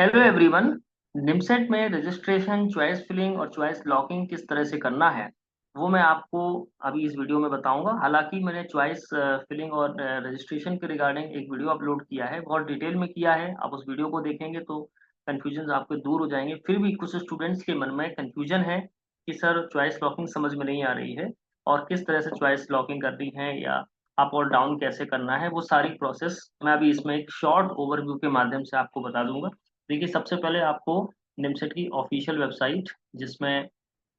Hello everyone. NIMCET में registration, choice filling और choice locking किस तरह से करना है वो मैं आपको अभी इस वीडियो में बताऊंगा। हालांकि मैंने चॉइस फिलिंग और रजिस्ट्रेशन के रिगार्डिंग एक वीडियो अपलोड किया है, बहुत डिटेल में किया है। आप उस वीडियो को देखेंगे तो कन्फ्यूजन आपके दूर हो जाएंगे। फिर भी कुछ स्टूडेंट्स के मन में कन्फ्यूजन है कि सर चॉइस लॉकिंग समझ में नहीं आ रही है और किस तरह से चॉइस लॉकिंग करनी है या अप और डाउन कैसे करना है, वो सारी प्रोसेस मैं अभी इसमें एक शॉर्ट ओवरव्यू के माध्यम से आपको बता दूंगा। देखिए, सबसे पहले आपको निमसेट की ऑफिशियल वेबसाइट, जिसमें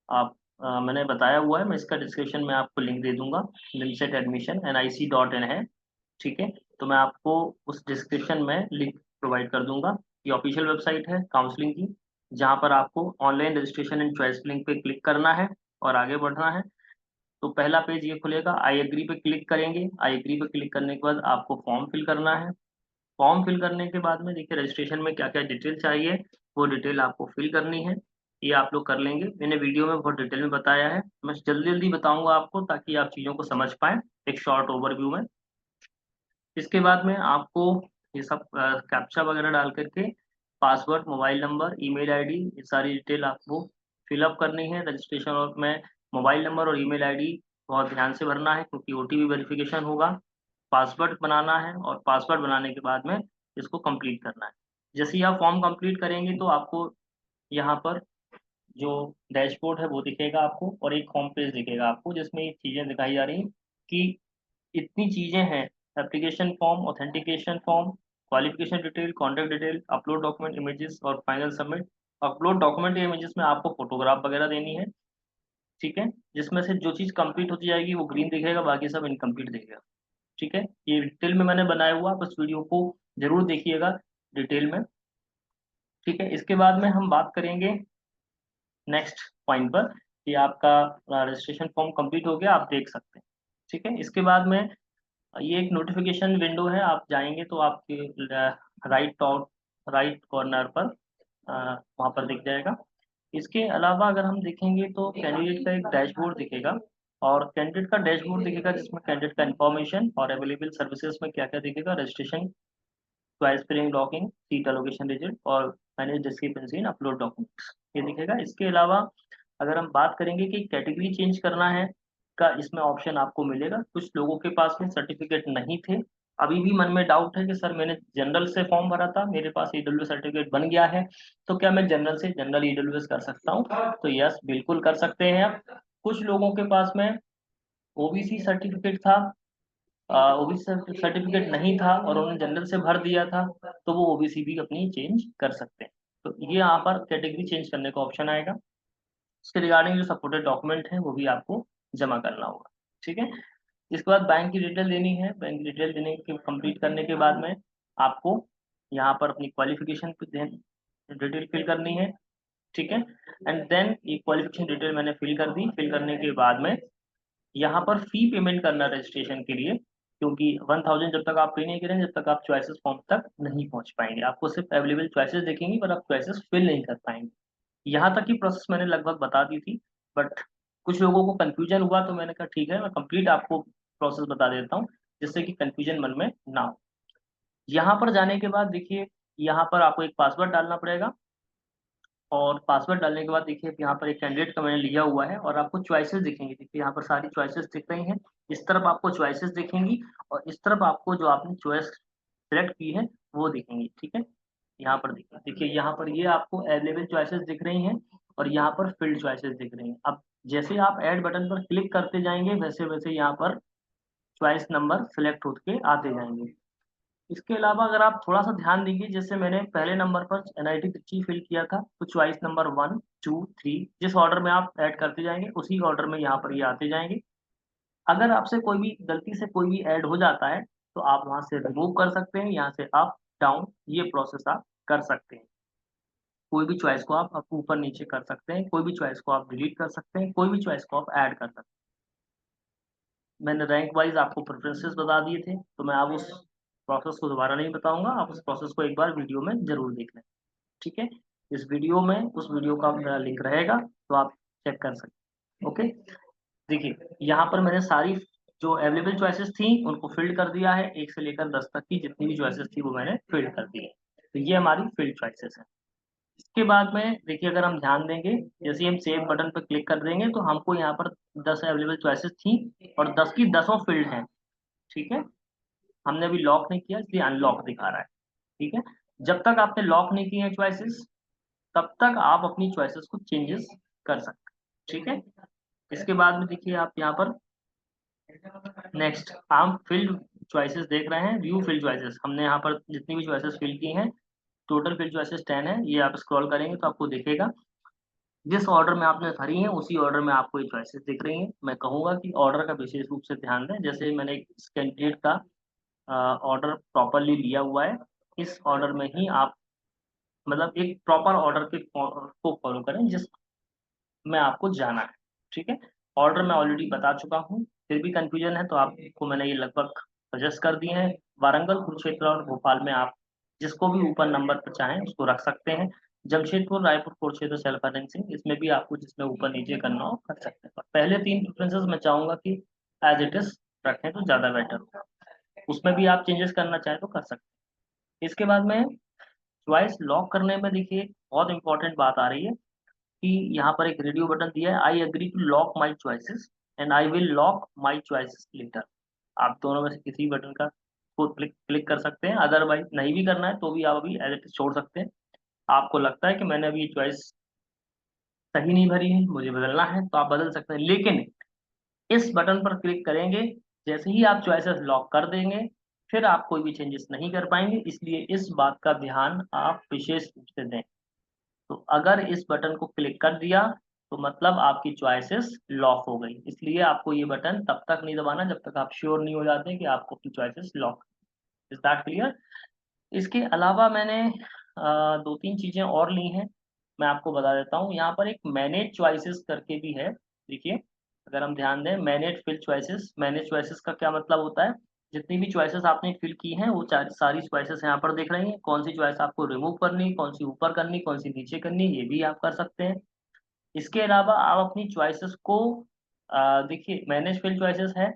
आप मैंने बताया हुआ है, मैं इसका डिस्क्रिप्शन में आपको लिंक दे दूंगा। निमसेट एडमिशन nic.in है। ठीक है, तो मैं आपको उस डिस्क्रिप्शन में लिंक प्रोवाइड कर दूंगा। ये ऑफिशियल वेबसाइट है काउंसलिंग की, जहाँ पर आपको online registration and choice link पे क्लिक करना है और आगे बढ़ना है। तो पहला पेज ये खुलेगा, आई एग्री पे क्लिक करेंगे। आई एग्री पे क्लिक करने के बाद आपको फॉर्म फिल करना है। फॉर्म फिल करने के बाद में देखिए रजिस्ट्रेशन में क्या क्या डिटेल चाहिए, वो डिटेल आपको फिल करनी है। ये आप लोग कर लेंगे, मैंने वीडियो में बहुत डिटेल में बताया है। मैं जल्दी जल्दी बताऊंगा आपको ताकि आप चीज़ों को समझ पाएं एक शॉर्ट ओवरव्यू में। इसके बाद में आपको ये सब कैप्चा वगैरह डाल करके password, mobile number, email ID, ये सारी डिटेल आपको फिलअप करनी है। रजिस्ट्रेशन और में मोबाइल नंबर और ईमेल आईडी बहुत ध्यान से भरना है, क्योंकि ओटीपी वेरिफिकेशन होगा। पासवर्ड बनाना है और पासवर्ड बनाने के बाद में इसको कंप्लीट करना है। जैसे ही आप फॉर्म कंप्लीट करेंगे तो आपको यहाँ पर जो डैशबोर्ड है वो दिखेगा आपको, और एक होम पेज दिखेगा आपको, जिसमें ये चीज़ें दिखाई जा रही हैं कि इतनी चीजें हैं। Application form, authentication form, qualification detail, contact detail, upload document images और final submit. Upload document images में आपको फोटोग्राफ वगैरह देनी है। ठीक है, जिसमें से जो चीज कंप्लीट होती जाएगी वो ग्रीन दिखेगा, बाकी सब इनकम्प्लीट दिखेगा। ठीक है, ये डिटेल में मैंने बनाया हुआ, आप इस वीडियो को जरूर देखिएगा डिटेल में। ठीक है, इसके बाद में हम बात करेंगे नेक्स्ट पॉइंट पर कि आपका रजिस्ट्रेशन फॉर्म कंप्लीट हो गया, आप देख सकते हैं। ठीक है, इसके बाद में ये एक नोटिफिकेशन विंडो है, आप जाएंगे तो आपके राइट टॉप राइट कॉर्नर पर वहाँ पर दिख जाएगा। इसके अलावा अगर हम देखेंगे तो कैंडिडेट का एक डैशबोर्ड दिखेगा, और कैंडिडेट का डैशबोर्ड दिखेगा जिसमें कैंडिडेट का इन्फॉर्मेशन और अवेलेबल सर्विसेज में क्या क्या दिखेगा, registration, choice filling, locking, seat allocation result और manage discrepancy in upload documents, ये दिखेगा। इसके अलावा अगर हम बात करेंगे कि कैटेगरी चेंज करना है का, इसमें ऑप्शन आपको मिलेगा। कुछ लोगों के पास में सर्टिफिकेट नहीं थे, अभी भी मन में डाउट है कि सर मैंने जनरल से फॉर्म भरा था, मेरे पास ईडब्ल्यू सर्टिफिकेट बन गया है, तो क्या मैं जनरल से जनरल ईडब्ल्यूएस कर सकता हूँ? तो यस, बिल्कुल कर सकते हैं आप। कुछ लोगों के पास में ओबीसी सर्टिफिकेट था, ओबीसी सर्टिफिकेट नहीं था और उन्होंने जनरल से भर दिया था, तो वो ओबीसी भी अपनी चेंज कर सकते हैं। तो ये यहाँ पर कैटेगरी चेंज करने का ऑप्शन आएगा। उसके रिगार्डिंग जो सपोर्टेड डॉक्यूमेंट है वो भी आपको जमा करना होगा। ठीक है, इसके बाद बैंक की डिटेल देनी है। बैंक की डिटेल देने के कंप्लीट करने के बाद में आपको यहाँ पर अपनी क्वालिफिकेशन डिटेल फिल करनी है। ठीक है, एंड देन ये क्वालिफिकेशन डिटेल मैंने फिल कर दी। फिल करने के बाद में यहाँ पर फी पेमेंट करना रजिस्ट्रेशन के लिए, क्योंकि 1000 जब तक आप पे नहीं करेंगे जब तक आप चॉइसेस फॉर्म तक नहीं पहुंच पाएंगे। आपको सिर्फ अवेलेबल चॉइसेस दिखेंगी पर आप चॉइसेस फिल नहीं कर पाएंगे। यहाँ तक की प्रोसेस मैंने लगभग बता दी थी, बट कुछ लोगों को कंफ्यूजन हुआ तो मैंने कहा ठीक है, मैं कंप्लीट आपको प्रोसेस बता देता हूँ जिससे कि कंफ्यूजन मन में ना हो। यहाँ पर जाने के बाद देखिए, यहाँ पर आपको एक पासवर्ड डालना पड़ेगा, और पासवर्ड डालने के बाद देखिए यहाँ पर एक कैंडिडेट का मैंने लिया हुआ है और आपको चॉइसेस दिखेंगी। देखिए यहाँ पर सारी चॉइसेस दिख रही हैं, इस तरफ आपको चॉइसेस दिखेंगी और इस तरफ आपको जो आपने चॉइस सेलेक्ट की है वो दिखेंगी। ठीक है, यहाँ पर देखिए, यहाँ पर ये आपको अवेलेबल चॉइसेस दिख रही हैं और यहाँ पर फिल्ड चॉइसेस दिख रही हैं। अब जैसे आप ऐड बटन पर क्लिक करते जाएंगे वैसे वैसे यहाँ पर चॉइस नंबर सेलेक्ट होके आते जाएंगे। इसके अलावा अगर आप थोड़ा सा ध्यान देंगे, जैसे मैंने पहले नंबर पर एनआईटी ट्रिची फिल किया था, तो चॉइस नंबर 1, 2, 3 जिस ऑर्डर में आप ऐड करते जाएंगे उसी ऑर्डर में यहाँ पर ये आते जाएंगे। अगर आपसे कोई भी गलती से कोई भी ऐड हो जाता है तो आप वहां से रिमूव कर सकते हैं, यहाँ से अप डाउन ये प्रोसेस आप कर सकते हैं। कोई भी चॉइस को आप ऊपर नीचे कर सकते हैं, कोई भी चॉइस को आप डिलीट कर सकते हैं, कोई भी चॉइस को आप ऐड कर सकते हैं। मैंने रैंक वाइज आपको प्रेफरेंसेस बता दिए थे, तो मैं अब उस प्रोसेस को दोबारा नहीं बताऊंगा, आप उस प्रोसेस को एक बार वीडियो में जरूर देख लें। ठीक है, इस वीडियो में उस वीडियो का मेरा लिंक रहेगा तो आप चेक कर सकते हैं। ओके, देखिए यहाँ पर मैंने सारी जो अवेलेबल चॉइसेस थी उनको फिल्ड कर दिया है, 1 से लेकर 10 तक की जितनी भी चॉइसेस थी वो मैंने फिल्ड कर दी है। तो ये हमारी फील्ड चॉइसेस है। इसके बाद में देखिए अगर हम ध्यान देंगे, जैसे ही हम सेव बटन पर क्लिक कर देंगे तो हमको यहाँ पर 10 अवेलेबल चॉइसेस थी और 10 की 10 फील्ड हैं। ठीक है, हमने अभी लॉक नहीं किया इसलिए अनलॉक दिखा रहा है। ठीक है, जब तक आपने लॉक नहीं किए हैं चॉइसेस तब तक आप अपनी चॉइसेस को चेंजेस कर सकते हैं। ठीक है, इसके बाद में देखिए आप यहाँ पर नेक्स्ट हम फील्ड चॉइसेस देख रहे हैं, व्यू फील्ड चॉइसेस। हमने यहाँ पर जितनी भी चॉइसेस फिल की हैं, टोटल फील्ड चॉइसेस 10 है। ये आप स्क्रॉल करेंगे तो आपको दिखेगा जिस ऑर्डर में आपने भरी है उसी ऑर्डर में आपको ये चॉइसेस दिख रही हैं। मैं कहूंगा कि ऑर्डर का विशेष रूप से ध्यान दें। जैसे मैंने इस कैंडिडेट का ऑर्डर प्रॉपरली लिया हुआ है, इस ऑर्डर में ही आप मतलब एक प्रॉपर ऑर्डर के को फॉलो करें जिस में आपको जाना है। ठीक है, ऑर्डर मैं ऑलरेडी बता चुका हूँ, फिर भी कंफ्यूजन है तो आपको मैंने ये लगभग सजेस्ट कर दिए हैं। वारंगल, कुरुक्षेत्र और भोपाल में आप जिसको भी ऊपर नंबर पर चाहें उसको रख सकते हैं। जमशेदपुर, रायपुर, कुरुक्षेत्र, सेल्फ फाइनेंसिंग, इसमें भी आपको जिसमें ऊपर नीचे करना हो कर सकते हैं। पर पहले 3 प्रेफरेंसेस मैं चाहूंगा कि एज इट इज रखें तो ज़्यादा बेटर होगा। उसमें भी आप चेंजेस करना चाहें तो कर सकते हैं। इसके बाद में चॉइस लॉक करने में देखिए बहुत इंपॉर्टेंट बात आ रही है कि यहाँ पर एक रेडियो बटन दिया है, I agree to lock my choices and I will lock my choices later. आप दोनों में से किसी बटन का को क्लिक कर सकते हैं, अदरवाइज नहीं भी करना है तो भी आप अभी एज इट इज छोड़ सकते हैं। आपको लगता है कि मैंने अभी ये चॉइस सही नहीं भरी है, मुझे बदलना है, तो आप बदल सकते हैं। लेकिन इस बटन पर क्लिक करेंगे, जैसे ही आप चॉइसेस लॉक कर देंगे फिर आप कोई भी चेंजेस नहीं कर पाएंगे। इसलिए इस बात का ध्यान आप विशेष रूप से दें। तो अगर इस बटन को क्लिक कर दिया तो मतलब आपकी चॉइसेस लॉक हो गई। इसलिए आपको ये बटन तब तक नहीं दबाना जब तक आप श्योर नहीं हो जाते कि आपको अपनी choices lock. Is that clear? इसके अलावा मैंने 2-3 चीजें और ली हैं, मैं आपको बता देता हूँ। यहाँ पर एक मैनेज चॉइसेस करके भी है। देखिए अगर हम ध्यान दें, manage fill choices, manage choices का क्या मतलब होता है, जितनी भी चॉइसेस आपने फिल की हैं वो सारी चॉइसेस यहाँ पर दिख रही हैं। कौन सी चॉइस आपको रिमूव करनी, कौन सी ऊपर करनी, कौन सी नीचे करनी, ये भी आप कर सकते हैं। इसके अलावा आप अपनी चॉइसेस को देखिए मैनेज फिल चॉइसेस है।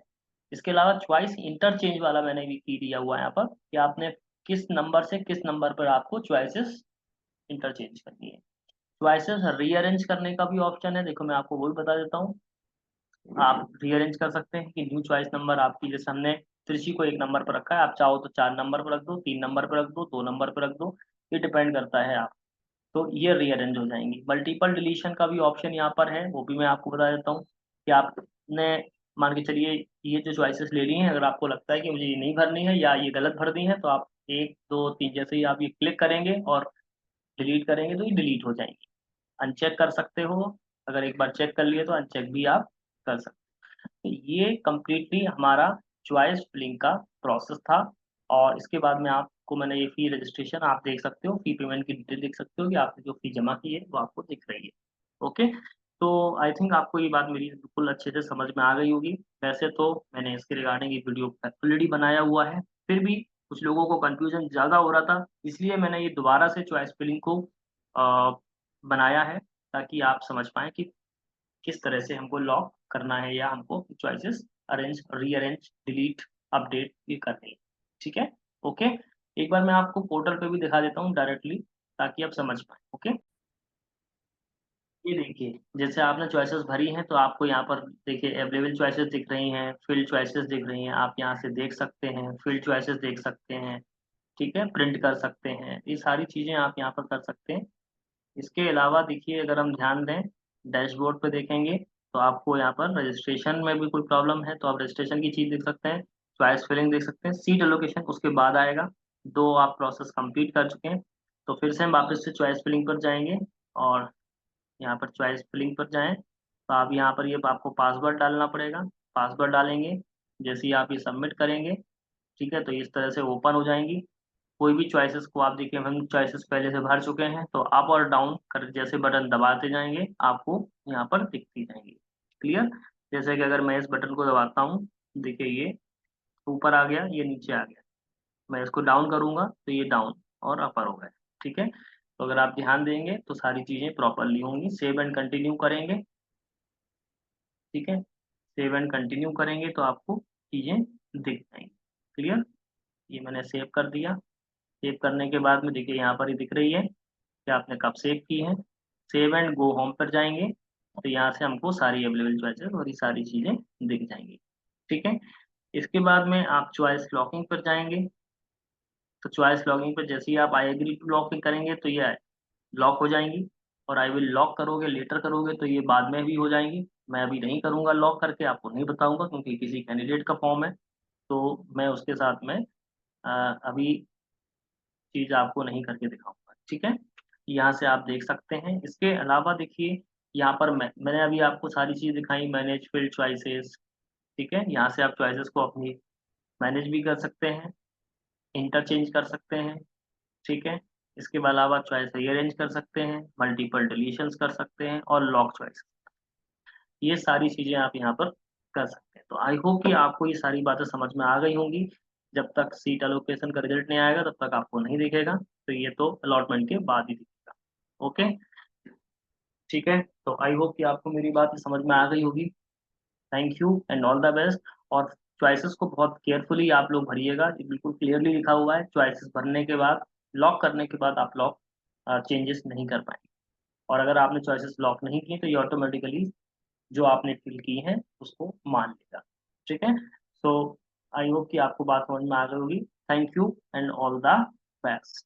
इसके अलावा चॉइस इंटरचेंज वाला मैंने भी की दिया हुआ है यहाँ पर कि आपने किस नंबर से किस नंबर पर आपको चॉइसेस इंटरचेंज करनी है। चॉइसेस रीअरेंज करने का भी ऑप्शन है, देखो मैं आपको वो भी बता देता हूँ। आप रीअरेंज कर सकते हैं कि न्यू चॉइस नंबर आपकी, जैसे हमने त्रिची को 1 नंबर पर रखा है, आप चाहो तो 4 नंबर पर रख दो, 3 नंबर पर रख दो, 2 नंबर पर रख दो, ये डिपेंड करता है आप। तो ये रीअरेंज हो जाएंगी। मल्टीपल डिलीशन का भी ऑप्शन यहाँ पर है, वो भी मैं आपको बता देता हूँ कि आपने मान के चलिए ये जो चॉइसेस ले ली हैं, अगर आपको लगता है कि मुझे ये नहीं भरनी है या ये गलत भर दी है तो आप 1 2 3 जैसे ही आप ये क्लिक करेंगे और डिलीट करेंगे तो ये डिलीट हो जाएंगी। अनचेक कर सकते हो, अगर एक बार चेक कर लिए तो अनचेक भी आप कर सकते हो। तो ये कंप्लीटली हमारा चॉइस फिलिंग का प्रोसेस था। और इसके बाद में आपको मैंने ये फी रजिस्ट्रेशन आप देख सकते हो, फी पेमेंट की डिटेल देख सकते हो कि आपने जो फी जमा की है वो आपको दिख रही है। ओके, तो आई थिंक आपको ये बात मेरी बिल्कुल अच्छे से समझ में आ गई होगी। वैसे तो मैंने इसके रिगार्डिंग एक वीडियो ऑलरेडी बनाया हुआ है, फिर भी कुछ लोगों को कंफ्यूजन ज़्यादा हो रहा था, इसलिए मैंने ये दोबारा से चॉइस फिलिंग को बनाया है ताकि आप समझ पाएँ कि किस तरह से हमको लॉक करना है या हमको choices arrange, rearrange, delete, update ये करनी है। ठीक है? ओके, एक बार मैं आपको पोर्टल पे भी दिखा देता हूँ डायरेक्टली ताकि आप समझ पाएँ। ओके, ये देखिए जैसे आपने चॉइसेस भरी हैं तो आपको यहाँ पर देखिए अवेलेबल चॉइसेस दिख रही हैं, फील्ड चॉइसेस दिख रही हैं, आप यहाँ से देख सकते हैं, फील्ड चॉइसेस देख सकते हैं। ठीक है, प्रिंट कर सकते हैं, ये सारी चीज़ें आप यहाँ पर कर सकते हैं। इसके अलावा देखिए अगर हम ध्यान दें, डैशबोर्ड पे देखेंगे तो आपको यहाँ पर रजिस्ट्रेशन में भी कोई प्रॉब्लम है तो आप रजिस्ट्रेशन की चीज़ देख सकते हैं, चॉइस फिलिंग देख सकते हैं, सीट एलोकेशन उसके बाद आएगा। 2 आप प्रोसेस कंप्लीट कर चुके हैं, तो फिर से हम वापस से चॉइस फिलिंग पर जाएंगे और यहाँ पर चॉइस फिलिंग पर जाएं तो आप यहाँ पर ये आपको पासवर्ड डालना पड़ेगा। पासवर्ड डालेंगे, जैसे ही आप ये सबमिट करेंगे, ठीक है, तो इस तरह से ओपन हो जाएंगी। कोई भी चॉइसेस को आप देखिए हम चॉइसेस पहले से भर चुके हैं तो अप और डाउन कर जैसे बटन दबाते जाएंगे आपको यहाँ पर दिखती जाएंगी। क्लियर? जैसे कि अगर मैं इस बटन को दबाता हूँ, देखिए ये ऊपर आ गया, ये नीचे आ गया। मैं इसको डाउन करूंगा तो ये डाउन और अपर हो गए। ठीक है, तो अगर आप ध्यान देंगे तो सारी चीजें प्रॉपरली होंगी। सेव एंड कंटिन्यू करेंगे, ठीक है, सेव एंड कंटिन्यू करेंगे तो आपको चीजें दिख जाएंगी। क्लियर? ये मैंने सेव कर दिया। सेव करने के बाद में देखिए यहाँ पर ही दिख रही है कि आपने कब सेव की है। सेव एंड गो होम पर जाएँगे, तो यहाँ से हमको सारी अवेलेबल चॉइसेस और ये सारी चीज़ें दिख जाएँगी, ठीक है? इसके बाद में आप चॉइस लॉकिंग पर जाएँगे, तो चॉइस लॉकिंग पे जैसे ही आप आई एग्री टू लॉकिंग करेंगे तो ये लॉक हो जाएँगी और आई विल लॉक करोगे, लेटर करोगे तो ये बाद में भी हो जाएँगी। मैं अभी नहीं करूँगा लॉक करके, आपको नहीं बताऊँगा क्योंकि किसी कैंडिडेट का फॉर्म है, तो मैं उसके साथ में अभी चीज़ आपको नहीं करके दिखाऊँगा, ठीक है? यहाँ से आप देख सकते हैं। इसके अलावा देखिए यहाँ पर मैंने अभी आपको सारी चीज़ दिखाई, मैनेज फील्ड चॉइसेस, ठीक है? यहाँ से आप चॉइसेस को अपनी मैनेज भी कर सकते हैं, इंटरचेंज कर सकते हैं, ठीक है? इसके अलावा चॉइस रीअरेंज कर सकते हैं, मल्टीपल डिलीशंस कर सकते हैं और लॉक चॉइस। ये सारी चीज़ें आप यहाँ पर कर सकते हैं। तो आई होप कि आपको ये सारी बातें समझ में आ गई होंगी। जब तक सीट एलोकेशन का रिज़ल्ट नहीं आएगा तब तक आपको नहीं दिखेगा, तो ये तो अलॉटमेंट के बाद ही दिखेगा। ओके, ठीक है? तो आई होप कि आपको मेरी बात समझ में आ गई होगी। Thank you and all the best. और चॉइसेस को बहुत केयरफुली आप लोग भरिएगा, ये बिल्कुल क्लियरली लिखा हुआ है, चॉइसेस भरने के बाद, लॉक करने के बाद आप लॉक चेंजेस नहीं कर पाएँगे। और अगर आपने चॉइसेस लॉक नहीं किए तो ये ऑटोमैटिकली जो आपने फ़िल की हैं, उसको मान लेगा। ठीक है? सो आई होप कि आपको बात समझ में आ गई होगी। Thank you and all the best.